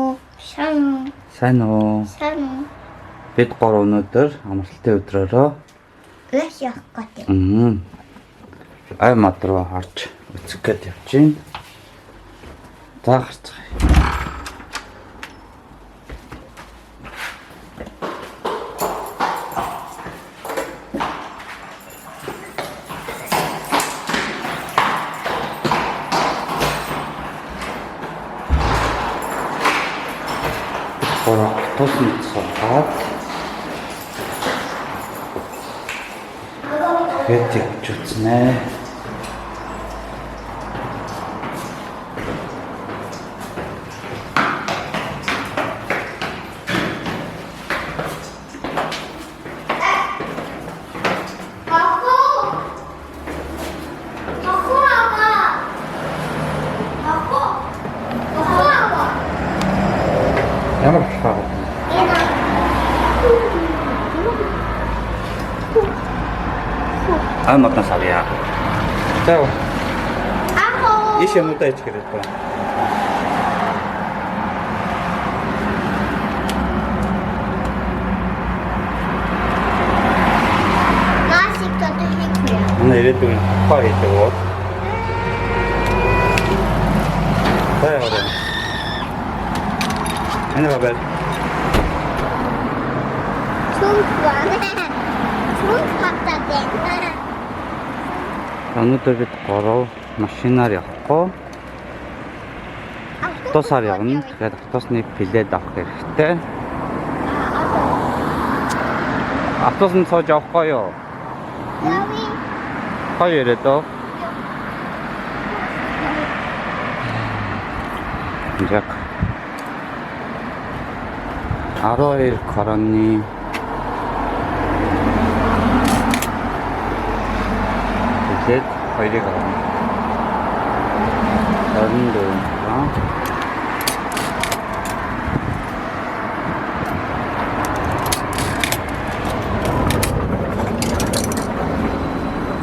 Сайн уу? Сайн уу? Сайн уу? Бид гурав өнөөдөр амралтын өдрөөрөө Яаш явах гэдэг. ай мад руу харж үзэх гээд явж байна. За гарцгаая. Тосын цогцоод тэгээд явж үзнэ. Ямар хаа? ай маднаас авъя. За. Ишээ муудаа ич гэрээ байна. Манай ирээдүйн хаа хийдэг бол. Бай орой. Энэ бабай. Өнөөдөр бид гурав машинаар явахгүй. Автобусаар явна. Тэгээд автобусны билет авах хэрэгтэй. Автобусанд сууж явахгүй юу? Яви. Хоёр ирээд оо. Яг 12 короны билет хоёрыг авна. 24.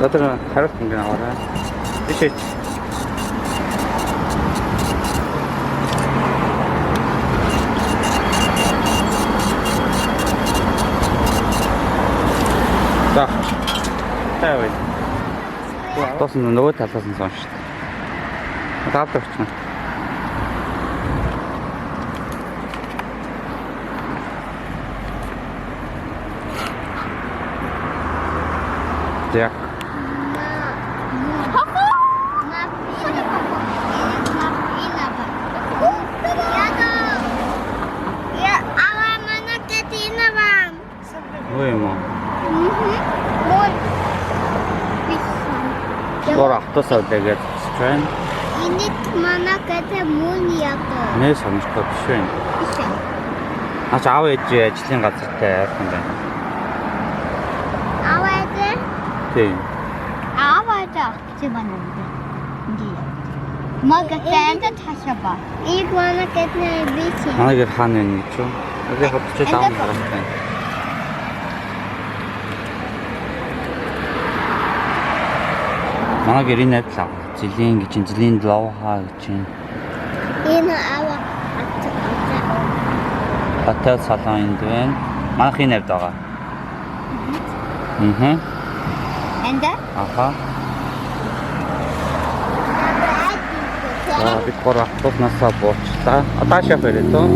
나들은 다른 게 나와라. 이제 자, 자 왜? 또는 누구 탈탔은 선수. 다 합쳤나? 자. 왜 뭐? Скоро автобусаар тэгээд байна. Энд манай гэдэг мөн ядаа. Нэ сонирхол биш байна. Биш. Аач аав ээж ажлын газартай яахан байна. Аав ээж? Тийм. Аав ээж чи манай. Инди. Магатэнд ташаба. Ийг манай гэдэг биш. Манайг хаана вэ гэж юу? Тэгээд хотч таам гарахтай. Манайг ирээд л жилийн гэж жилийн лавха гэж юм. Энэ аав Хотел салон энд байна. Манайх энэ хэвд байгаа. Энд? Аха. Аа бид гур автобуснасаа буучлаа. Одоо шаф ирээд тоо.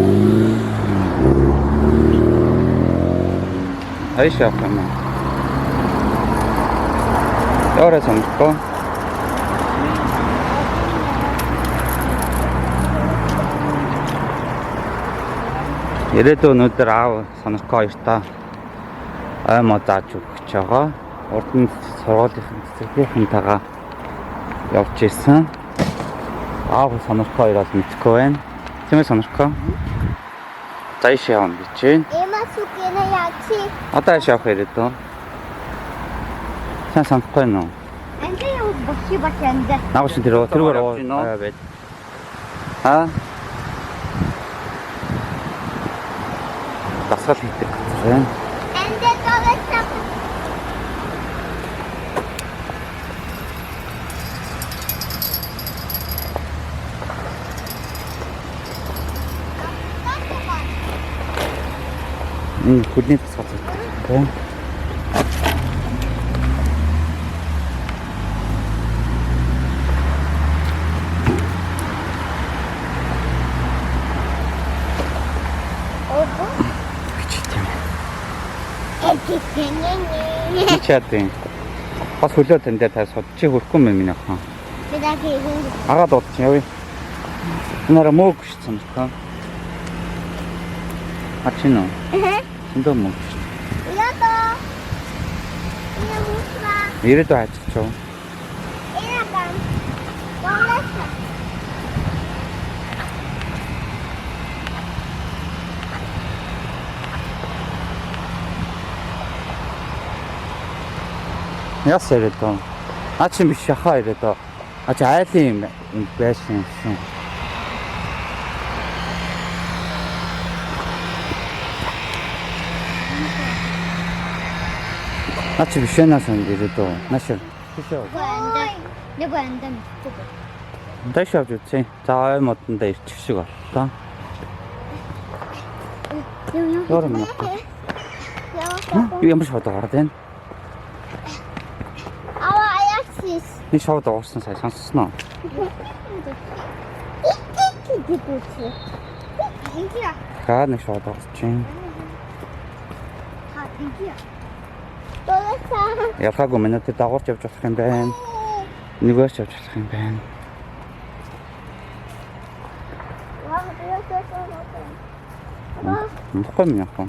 Ай шаф юм. Яарэ сонирхоо. Ирээдүйн өнөөдөр аав сонирхоо хоёртаа ай мод зааж өгч байгаа. Урд нь сургуулийн цэцэрлэгийнхэнтэйгээ явж ирсэн. Аав сонирхоо хоёроо мэдхгүй байна. Тийм ээ сонирхоо. За иш явна гэж байна. Эмасукена яачи. Одоо иш явах ирээдүйн. Сайн сонирхгүй нөө. Энд юу бохи бахэнда. Наагш тэргээр аа байд. Аа дасгал хийдэг байна. Энд тоглосон. Энэ хүлний тасгал үүтэй. Чатын. Бас хөлөө тань дээр та сууд чи хөрөхгүй юм миний охин. Агаад удаж явъя. Нара мөөг шсэн та. Ачино. Синдо мөөг. Ято. Ина мусра. Ирэдөө ачиж. Ина гам. Болоса. Яс ирэдөө. Ачин биш шахаа ирэдөө. Ач айлын юм байсан юм. Ач биш насан ирэдөө. Нашир. Бишээ. Нэг андам. Дэш авч үзье. За ой модондоо ирчих шиг боллоо. Ёром. Ямар шууд гараад байна? Нэг шууд уурсан сая сонссноо. Хаа нэг шууд уурчин. Ялхаагүй минутад дагуурч явж болох юм байна. Нэгөөс явж болох юм байна. Мохоо минь яах вэ?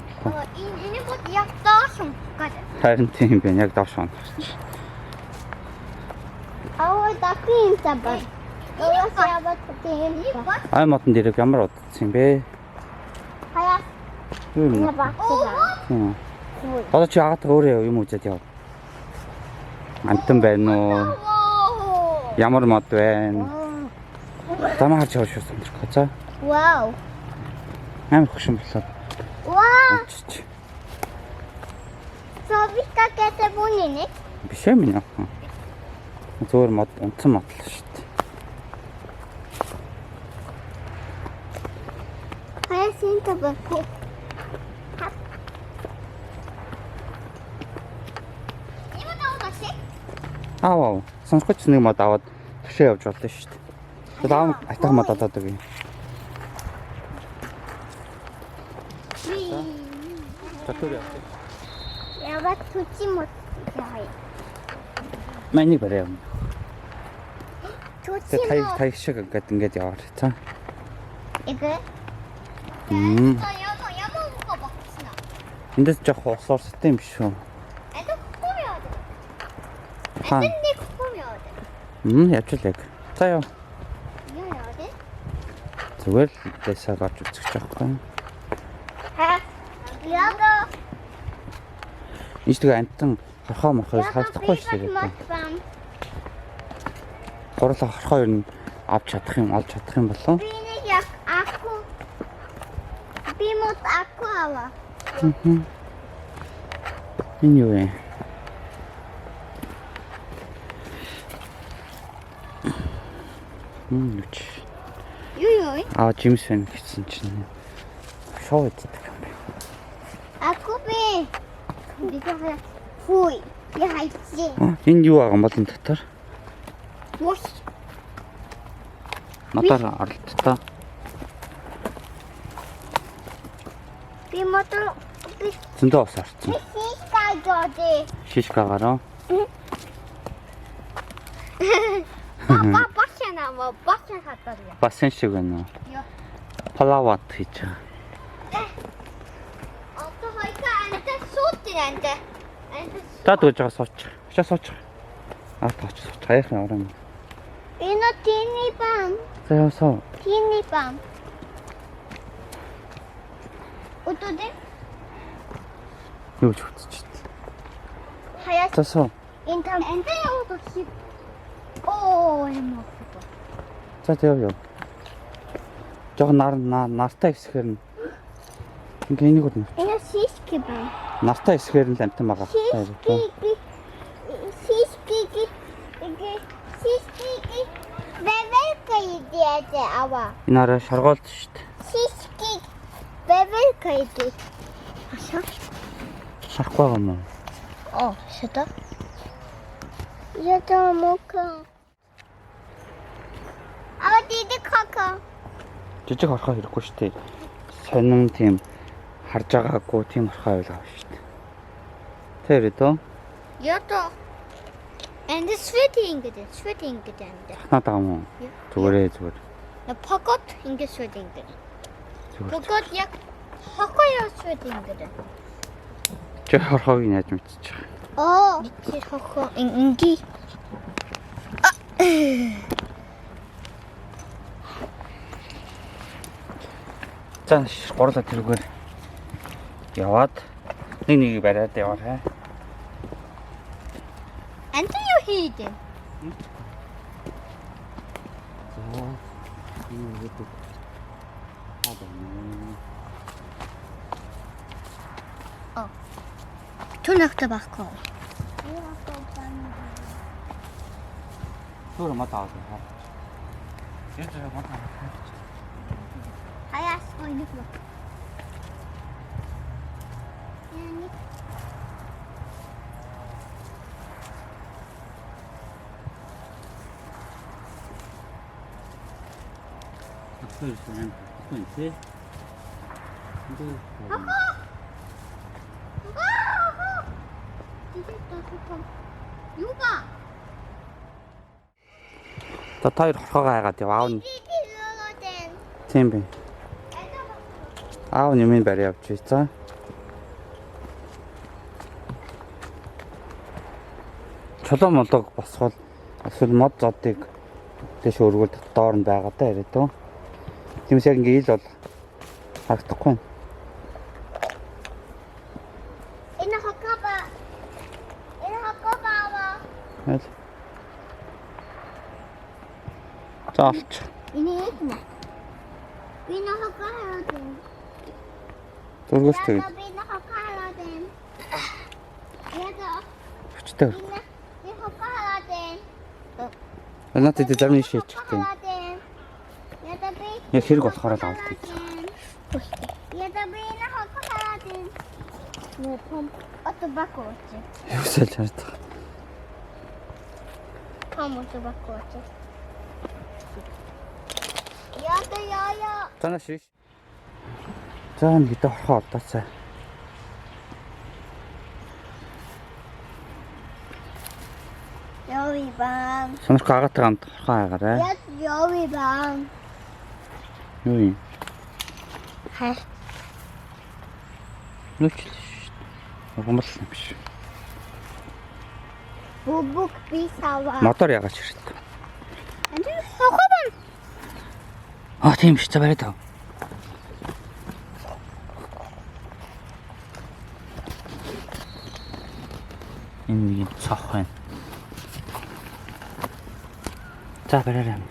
Энэ бод яг доош унах. Харин тийм байна. Яг доош унах. Ава дакин табан. Ова сяба тим. Ай модон дээр ямар удацсан юм бэ? Хаяа. Юу юм? Набаа. Одоо чи агаад өөрөө юм үзээд яв. Антан байна уу? Ямар мод байна? Тамаа харж явж байсан юм шиг. За. Вау. Амар хөшин болоод. Вау. Совика кэтэй бүнэ. Биш ээ минь яах вэ? Зөөр мод унтсан мод л шүү дээ. Хаяа синта баку. Има таудаш? Аа, сонсгоч нэг мод аваад төвшөө явж болно шүү дээ. Тэгээд аав атах мод олоод өгье. Татвар яа. Ява тучи мод. Яа. Маний барай юм. Тучи Тэгээд мод. таяг шиг ингээд яваар цаа. Эгэ. Яма ука багсна. Эндээс жоох ус орстой юм биш үү? Это хуяа. Хаа. Это не хуяа. Явчлаа. За яа. Яа. Зүгээр л дэсаг орж үзчих жоохгүй. Ха. Яга. Ийштэйг антан хорхоо морхоос харагдахгүй шүү дээ. Гурлаа хорхоо ер нь авч чадах юм, олж чадах юм болов? Би нэг яг аку. Би мод аку ава. Энэ юу вэ? Нүч. Юу. Аа, Джимс фэн гэсэн чинь шоу иддэг юм байна. Аку би. Би яа. Хуй. Яа чи. Энэ юу байгаа юм бол энэ дотор? Вош. Надаар оролттой. Би мотор би Зөндөө ус орсон. сискай жodi. Шишкагараа. Папа башна ма башна хатаря. Бассейн шиг байна уу? Яа. Палават хийж байгаа. Ото хайка анта суутин анта. Та дууж байгаа сууч. Очоо сууч. Тооч сууч. Хаяхан орно. Энэ тини бам. За яасаа. Тини бам. Утоде Юу ч хөтчих. хаяа За суу. энтэ яваад чи. Оо юм уу. За тэв яв. Жог нартай хэсгээр нь. Ингээ энийг үү. Энэ сиски бам. Нартай хэсгээр нь амтан байгаа. Сиски. Бэвэлка идиэт ава. Энэ арай шаргоолд шүү дээ. Сиски. Бэвэлка идиэт. Харахгүй байгаа мó. Сюда. Я там мока. Дидэг хака. Жижиг хорхоо хэрэггүй шүү дээ. Сонин тийм харж байгаагүй тийм хорхоо байл авах шүү дээ. Тэр өдөө. Ято. And the sweating гэдэг. Танаад байгаа мó. Зүгээрээ зүгээр. Покот ингэ sweating гэдэг. Зүгээр. Покот яг хакая sweating гэдэг. Чи хорхоог яаж мэдчих. Тэр хохо инги. За гурлаа тэрүүгээр яваад нэг бариад яваарай. Анти юу хийдэ? За энэ гэдэг Түнэгтэй байхгүй. Түр мат аваад. Яаж мат аваад. Хаяас ойнох ба. Яни. Ахын тий. Юуга? Та хоёр хорхоогоо хайгаад яв аав нь. Тийм бэ. Аав нэмийн барь явчих за. Чулуун молдог босгол эсвэл мод зодыг дэш өргөл доор нь байгаа даа яриад төө. Тиймээс яг ингэ ил бол харагдахгүй. Энэ хакаба. Хэл. Заалч. Энэ. Энэ хакаба. Зургуулж тэгээд. Энэ хакаба. Яда. Хүчтэй. Энэ хакаба. Надад тэ зарим шийдчихтэй. Яда би. Яг хэрэг болохоор л авалт хийх. Яда би энэ хакаба. Ну пом отобакоч. Юусэл харагдах. Пом отобакоч. Яа. Танаа шиш. За нэг хэд орхоо олдоцай. Ёви бан. Сонирх агаатай хамт орхоо хайгаарай. Яд ёви бан. Юу юм? Хай. Нүчлээ. Угамлсан биш. Бубук бисава. Мотор ягач ирээд. Энд хохобон. Тийм шүү. За барай тав. Энэ нэг цох байна. За барай.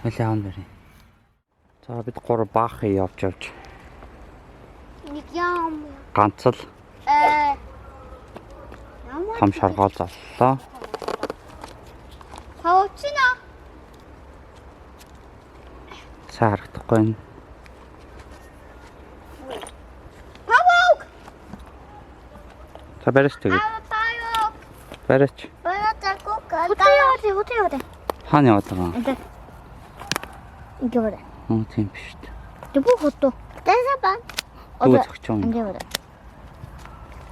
Хэлээвэн барай. За бид гур баах явж. Нэг яам. Ганц л том шаргаал заллаа. Хавчина. Сайн харагдахгүй байна. Павок. За барьж тэгээд. Павок. Барьж. Хотой. Хаана яваад байгаа? Энд. Ингээрээ. Тийм биш үү. Дубу хото. Тэсапан. Дүү зөгч юм. Ингээрээ.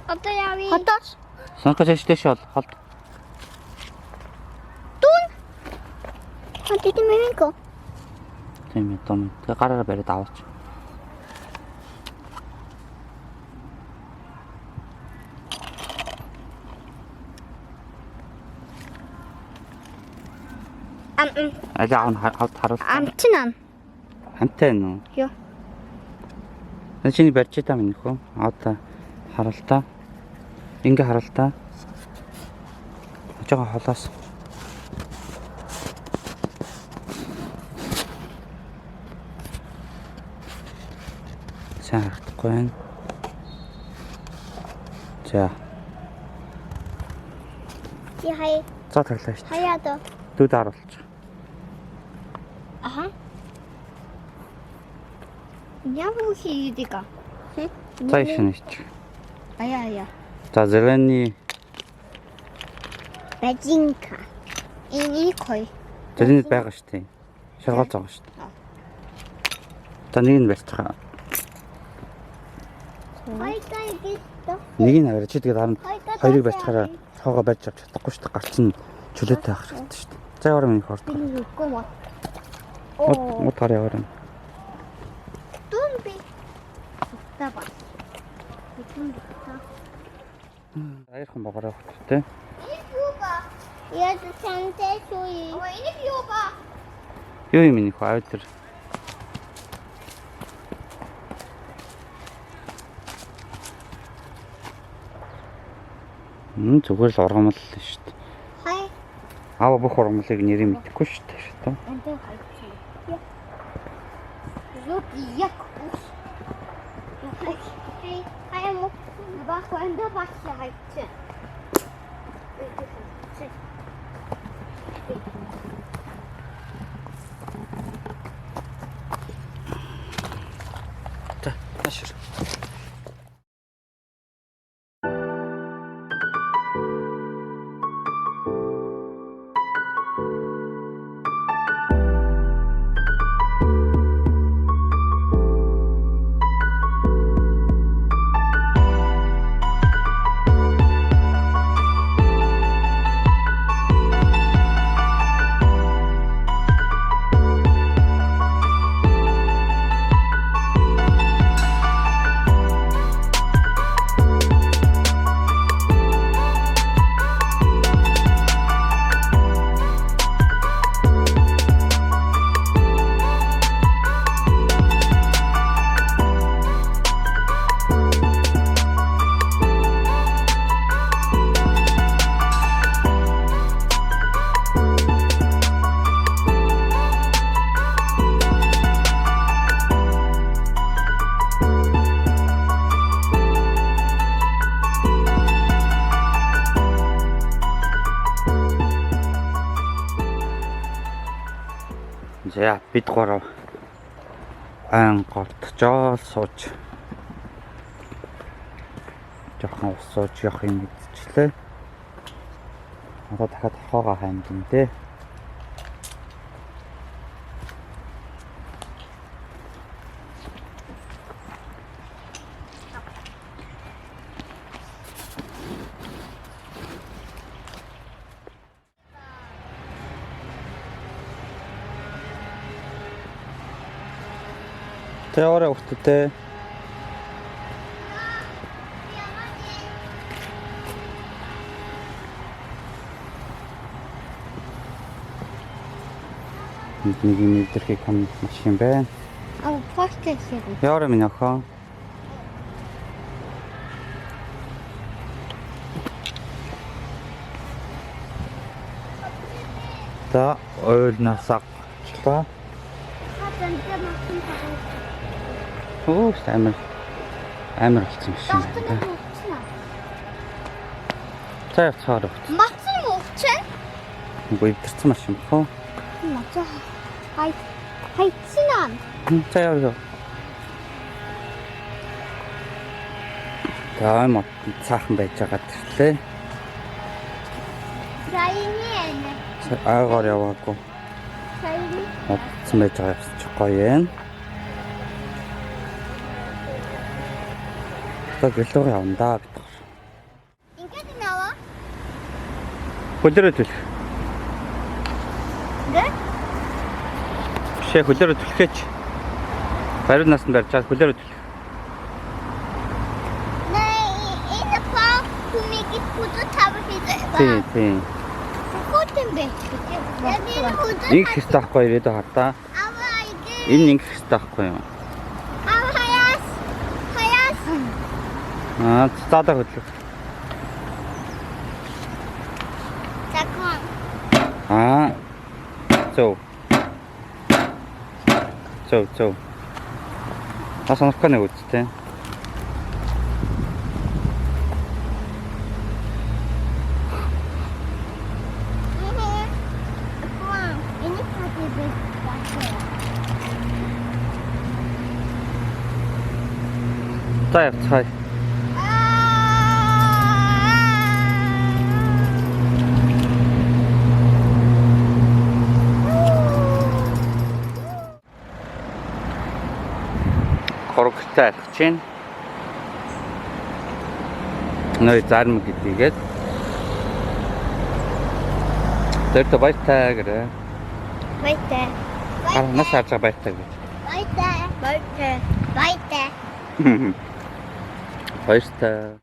Одоо яви. Хотоос. Санхаж ажлааш бол холд. Тун. Хатити мэминко. Тийм ээ том. Тэгээ гараараа бариад аваач. Аажаа харуул. Амтинан. Хамтай нөө. Юу. Чиний барьж та минь нөхөө. Одоо харуултаа. Ингээ харуултаа. Жага холоос. Сайн харагдахгүй байна. За. Яхай. За таглаа шүү. Хаяада. Дүүд харуулчих. Аха. Ямар хийдэг аа? За ишнэ чи. Аяа. За зеленый. Бажинка. Энийг хой. Зеленый байгаа шүү дээ. Шаргал байгаа шүү дээ. За нэг нь барьчихаа. Хайтай гэлтэ. Нэг нь аваад чи тэгээд харна. Хоёрыг барьчихаараа тоогоо барьж авч чадахгүй шүү дээ. Гарч нь чөлөөтэй авах хэрэгтэй шүү дээ. За яваа минь хорт. Би үгүй мод. Мод гараа яваа. Дүнби. Таба. Аяархан багаараа хөтөлтэй. Энэ юу ба? Яд сантай суи. Энэ юу ба? Юу юм ийм аваад тэр. Зүгээр л ургамал л шүү дээ. Хай. Аава бүх ургамлыг нэрийг мэдэхгүй шүү дээ. Энтэй хайчих. Юу яг ус. Хай мо. Бах энтэй бах хайчих. За, машир. За бид гурав айн голтжоол сууж жоохон ус сууж явах юм мэдчихлээ. Одоо дахиад хохоогоо хайм гэнтэй. Тэорэ өгтөтэй. Нэг мэдэрхий кам машин байна. Почта хийх. Яарэ минь охоо. За ойлнасаа члаа. Оо амар болсон юм шиг байна. За цаар өгч. Мацсан өвчэн. Үгүй өвдөрсөн машин бохоо. Мацаа. Хайцсан. За яа. За мод цаахан байж байгаа тэрлээ. Райнэ. Аагаар яваагүй. Райнэ. Модсон байж байгаа явж гоё юм. Та гэлөө явна да бид. Ингээд наваа. Хөлөөрөө төлөх. Гэ? Бишээ хөлөөрөө төлөхөөч. Баруун насанд барьж чад хөлөөрөө төлөх. Энэ паа хүмийг фото тавих хийдэг. Тийм. Хотын байх. Яг энэ фото. Нэг хэстэй байхгүй ирээд хартаа. Аваа игээ. Энэ нэг хэстэй байхгүй юм. Хаяас. Цаадаа хөдлөх. Закон. Зөв. Асанахгүй нэг үстэй. Хурдаа явцгаая. Хорогтой алхаж байна. Нөө зарим гэдгийг. Тэр баяртай гэрээ. Баяртай. Нас харж байгаа баяртай гэж. Баяртай. Баяртай. Баяртай. Баяртай.